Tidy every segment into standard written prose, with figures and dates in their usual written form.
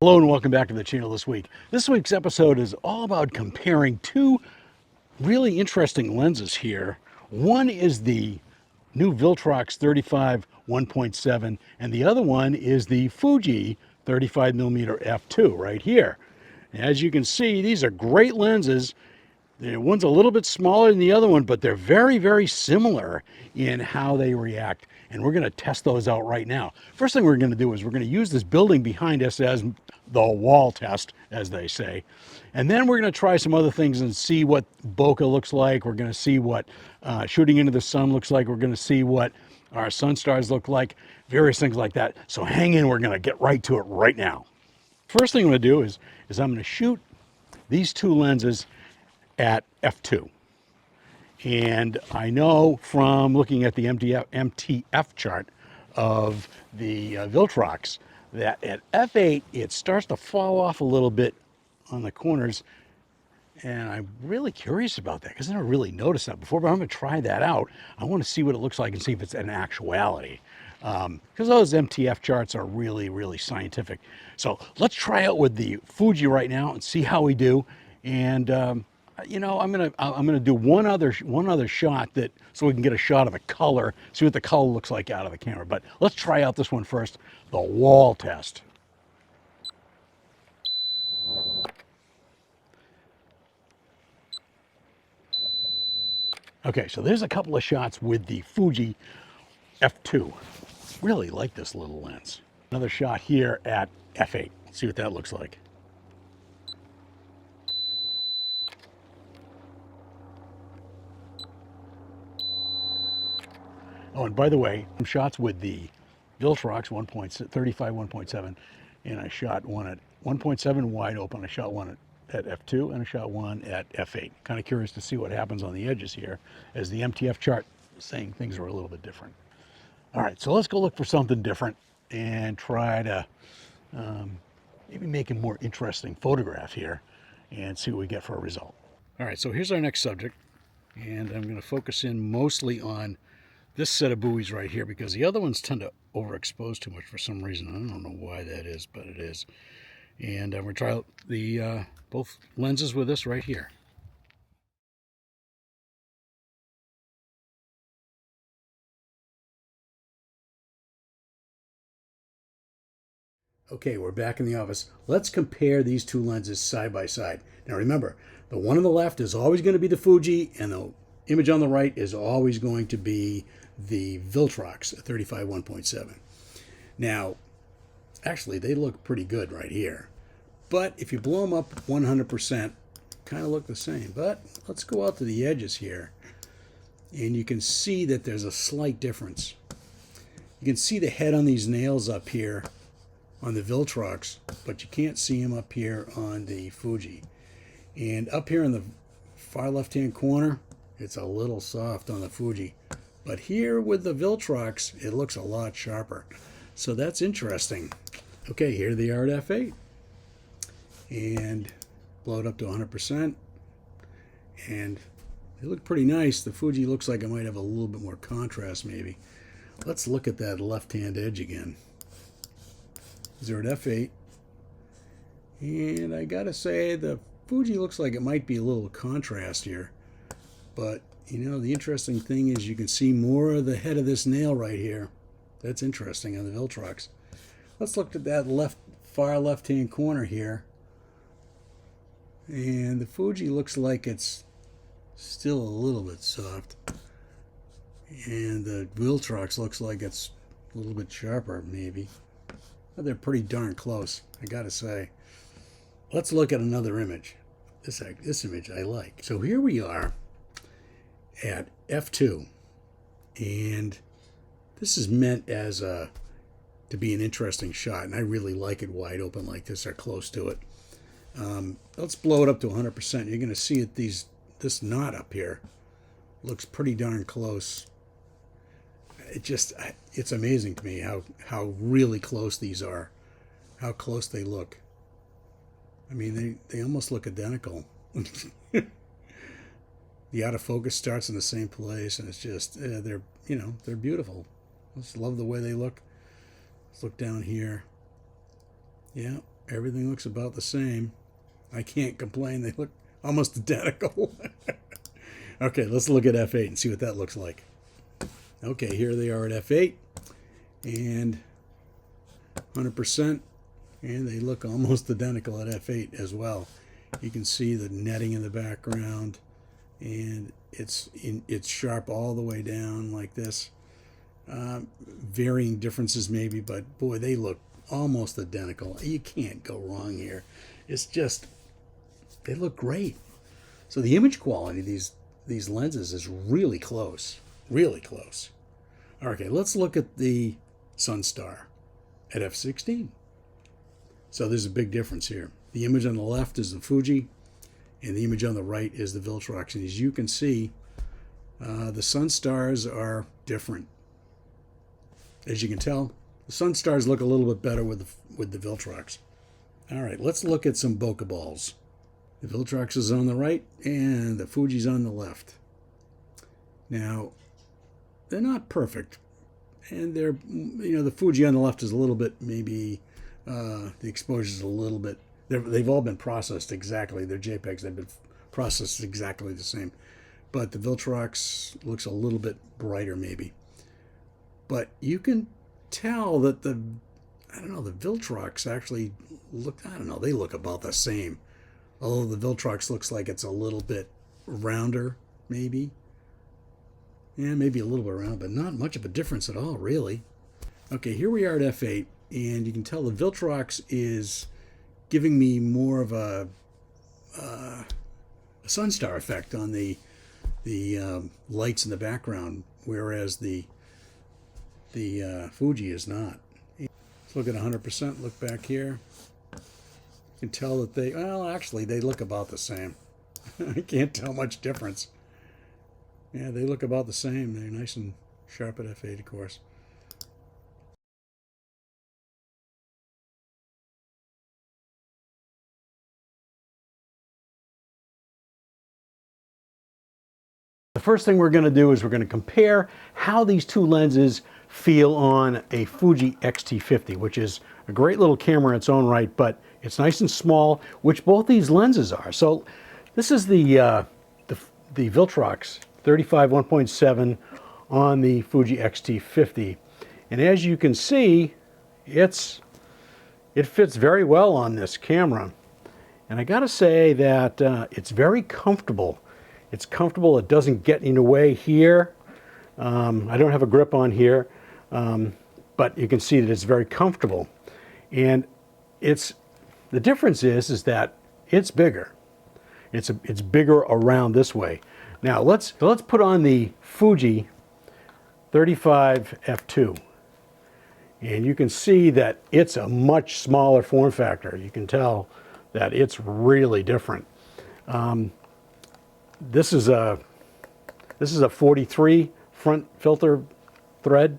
Hello and welcome back to the channel this week. This week's episode is all about comparing two really interesting lenses here. One is the new Viltrox 35 1.7 and the other one is the Fuji 35mm f2 right here. As you can see, these are great lenses. One's a little bit smaller than the other one, but they're very, very similar in how they react. And we're going to test those out right now. First thing we're going to do is we're going to use this building behind us as the wall test, as they say. And then we're going to try some other things and see what bokeh looks like. We're going to see what shooting into the sun looks like. We're going to see what our sun stars look like, various things like that. So hang in, we're going to get right to it right now. First thing I'm going to do is I'm going to shoot these two lenses at f2. And I know from looking at the MTF chart of the Viltrox that at f8 it starts to fall off a little bit on the corners, and I'm really curious about that because I never really noticed that before, but I'm going to try that out. I want to see what it looks like and see if it's an actuality, because those MTF charts are really, really scientific. So let's try out with the Fuji right now and see how we do. And you know, I'm gonna do one other shot so we can get a shot of the color, see what the color looks like out of the camera. But let's try out this one first, the wall test. Okay, so there's a couple of shots with the Fuji f2. Really like this little lens. Another shot here at f8. Let's see what that looks like. Oh, and by the way, some shots with the Viltrox 35 1.7, and I shot one at 1.7 wide open. I shot one at f2 and I shot one at f8. Kind of curious to see what happens on the edges here, as the MTF chart is saying things are a little bit different. All right, so let's go look for something different and try to maybe make a more interesting photograph here and see what we get for a result. All right, so here's our next subject, and I'm going to focus in mostly on this set of buoys right here, because the other ones tend to overexpose too much for some reason. I don't know why that is, but it is. And I'm going to try out the both lenses with this right here. Okay, we're back in the office. Let's compare these two lenses side by side. Now remember, the one on the left is always going to be the Fuji, and the image on the right is always going to be the Viltrox 35 1.7. Now, actually, they look pretty good right here. But if you blow them up 100%, kind of look the same. But let's go out to the edges here, and you can see that there's a slight difference. You can see the head on these nails up here on the Viltrox, but you can't see them up here on the Fuji. And up here in the far left-hand corner, it's a little soft on the Fuji. But here with the Viltrox, it looks a lot sharper. So that's interesting. Okay, here they are at f8. And blow it up to 100%. And they look pretty nice. The Fuji looks like it might have a little bit more contrast maybe. Let's look at that left-hand edge again. They're at f8. And I gotta say, the Fuji looks like it might be a little contrast here. But, you know, the interesting thing is you can see more of the head of this nail right here. That's interesting on the Viltrox. Let's look at that far left-hand corner here. And the Fuji looks like it's still a little bit soft. And the Viltrox looks like it's a little bit sharper, maybe. But they're pretty darn close, I gotta say. Let's look at another image. This image I like. So here we are at f2, and this is meant as to be an interesting shot, and I really like it wide open like this or close to it. Let's blow it up to 100%. You're going to see that this knot up here looks pretty darn close. It's amazing to me how really close these are, how close they look. I mean, they almost look identical. The out of focus starts in the same place, and it's just they're beautiful. I just love the way they look. Let's look down here. Yeah, everything looks about the same. I can't complain. They look almost identical. Okay, let's look at f8 and see what that looks like. Okay, here they are at f8 and 100%, and they look almost identical at f8 as well. You can see the netting in the background, and it's sharp all the way down like this. Varying differences maybe, but boy, they look almost identical. You can't go wrong here. It's just, they look great. So the image quality of these lenses is really close, really close. Okay, let's look at the Sunstar at f16. So there's a big difference here. The image on the left is the Fuji, and the image on the right is the Viltrox. And as you can see, the Sunstars are different. As you can tell, the Sunstars look a little bit better with the Viltrox. All right, let's look at some bokeh balls. The Viltrox is on the right, and the Fuji's on the left. Now, they're not perfect, and they're, the Fuji on the left is a little bit, maybe the exposure is a little bit. They've all been processed exactly. They're JPEGs. They've been processed exactly the same, but the Viltrox looks a little bit brighter, maybe. But you can tell that the Viltrox actually look, they look about the same. Although the Viltrox looks like it's a little bit rounder, maybe. Yeah, maybe a little bit round, but not much of a difference at all, really. Okay, here we are at f8, and you can tell the Viltrox is giving me more of a Sunstar effect on the lights in the background, whereas the Fuji is not. Let's look at 100%. Look back here. You can tell that they look about the same. I can't tell much difference. Yeah, they look about the same. They're nice and sharp at f8, of course. The first thing we're going to do is we're going to compare how these two lenses feel on a Fuji X-T50, which is a great little camera in its own right, but it's nice and small, which both these lenses are. So this is the Viltrox 35 1.7 on the Fuji X-T50, and as you can see, it fits very well on this camera. And I gotta say that it's very comfortable. It's comfortable. It doesn't get in the way here. I don't have a grip on here, but you can see that it's very comfortable. And the difference is that it's bigger. It's bigger around this way. Now let's put on the Fuji 35 f2, and you can see that it's a much smaller form factor. You can tell that it's really different. This is a 43 front filter thread,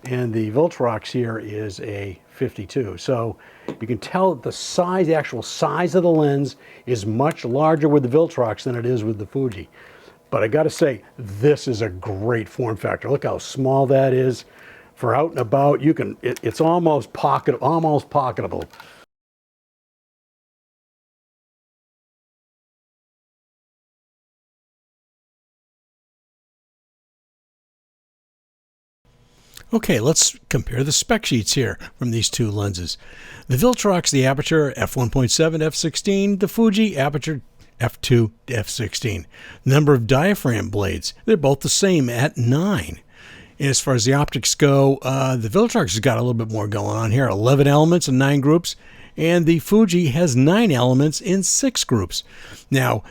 and the Viltrox here is a 52. So you can tell that the actual size of the lens is much larger with the Viltrox than it is with the Fuji. But I got to say, this is a great form factor. Look how small that is. For out and about, it's almost pocketable. Okay, let's compare the spec sheets here from these two lenses. The Viltrox, the aperture f1.7 f16, the Fuji aperture f2 to f16. Number of diaphragm blades, they're both the same at 9. And as far as the optics go, the Viltrox has got a little bit more going on here. 11 elements in 9 groups, and the Fuji has 9 elements in 6 groups. Now,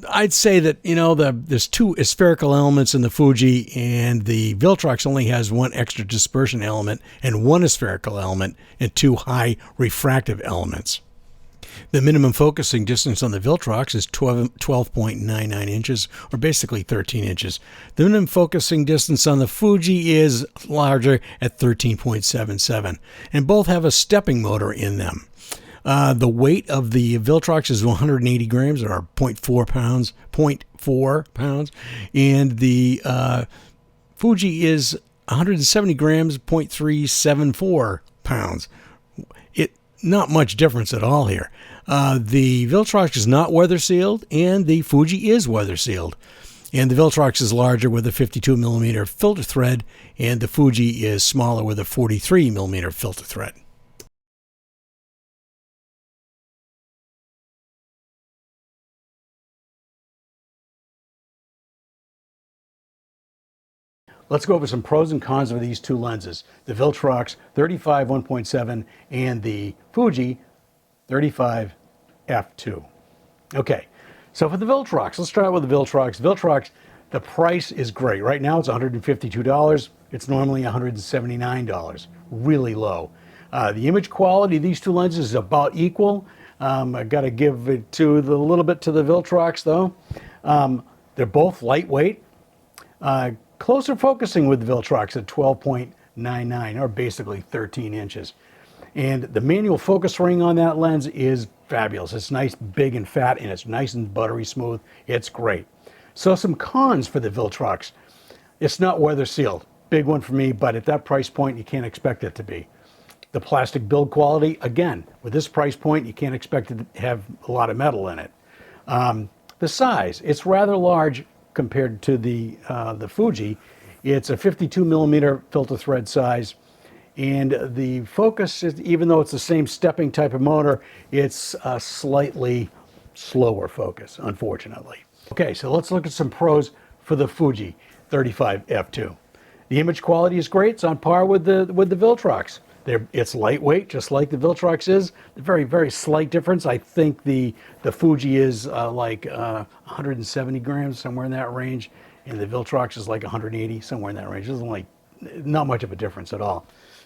I'd say that, there's 2 spherical elements in the Fuji, and the Viltrox only has 1 extra dispersion element and 1 spherical element and 2 high refractive elements. The minimum focusing distance on the Viltrox is 12.99 inches, or basically 13 inches. The minimum focusing distance on the Fuji is larger at 13.77, and both have a stepping motor in them. The weight of the Viltrox is 180 grams, or 0.4 pounds, and the Fuji is 170 grams, 0.374 pounds. not much difference at all here. The Viltrox is not weather sealed, and the Fuji is weather sealed. And the Viltrox is larger with a 52mm filter thread, and the Fuji is smaller with a 43mm filter thread. Let's go over some pros and cons of these two lenses, the Viltrox 35 1.7 and the Fuji 35 f2. Okay, so for the Viltrox, let's start with the Viltrox. Viltrox, the price is great. Right now it's $152. It's normally $179, really low. The image quality of these two lenses is about equal. I got to give it to a little bit to the Viltrox though. They're both lightweight. Closer focusing with the Viltrox at 12.99, or basically 13 inches. And the manual focus ring on that lens is fabulous. It's nice, big and fat, and it's nice and buttery smooth. It's great. So some cons for the Viltrox. It's not weather sealed. Big one for me, but at that price point, you can't expect it to be. The plastic build quality, again, with this price point, you can't expect it to have a lot of metal in it. The size, it's rather large compared to the Fuji. It's a 52mm filter thread size, and the focus, even though it's the same stepping type of motor, it's a slightly slower focus, unfortunately. Okay, so let's look at some pros for the Fuji 35 f2. The image quality is great. It's on par with the Viltrox. It's lightweight, just like the Viltrox is. A very, very slight difference. I think the Fuji is like 170 grams, somewhere in that range, and the Viltrox is like 180, somewhere in that range. It's like not much of a difference at all.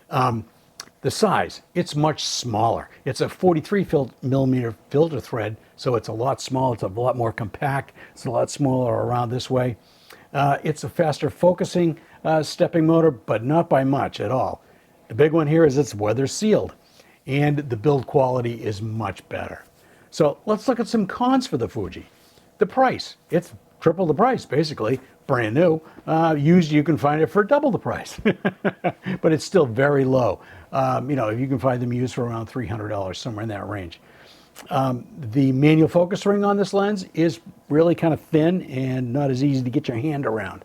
The size, it's much smaller. It's a 43mm filter thread, so it's a lot smaller. It's a lot more compact. It's a lot smaller around this way. It's a faster focusing stepping motor, but not by much at all. The big one here is it's weather sealed, and the build quality is much better. So let's look at some cons for the Fuji. The price, it's triple the price basically, brand new. Used, you can find it for double the price, but it's still very low. You know, you can find them used for around $300, somewhere in that range. The manual focus ring on this lens is really kind of thin and not as easy to get your hand around.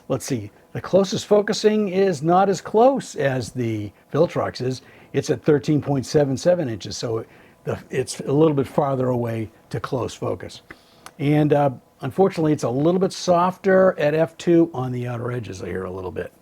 Let's see, the closest focusing is not as close as the Viltrox is. It's at 13.77 inches, so it's a little bit farther away to close focus. And unfortunately, it's a little bit softer at f2 on the outer edges here a little bit.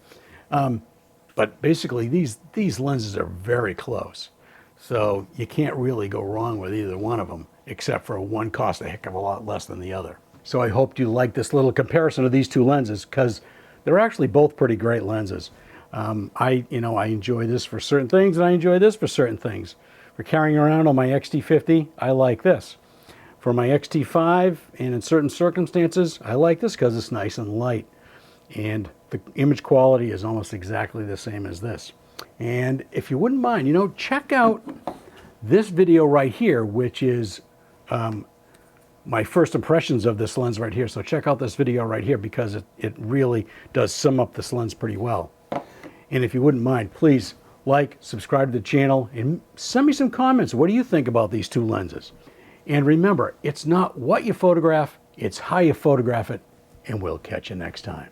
But basically, these lenses are very close. So you can't really go wrong with either one of them, except for one costs a heck of a lot less than the other. So I hope you like this little comparison of these two lenses, because they're actually both pretty great lenses. I enjoy this for certain things, and I enjoy this for certain things. For carrying around on my XT50, I like this. For my XT5, and in certain circumstances, I like this because it's nice and light. And the image quality is almost exactly the same as this. And if you wouldn't mind, check out this video right here, which is my first impressions of this lens right here. So check out this video right here, because it really does sum up this lens pretty well. And if you wouldn't mind, please like, subscribe to the channel, and send me some comments. What do you think about these two lenses? And remember, it's not what you photograph, it's how you photograph it, and we'll catch you next time.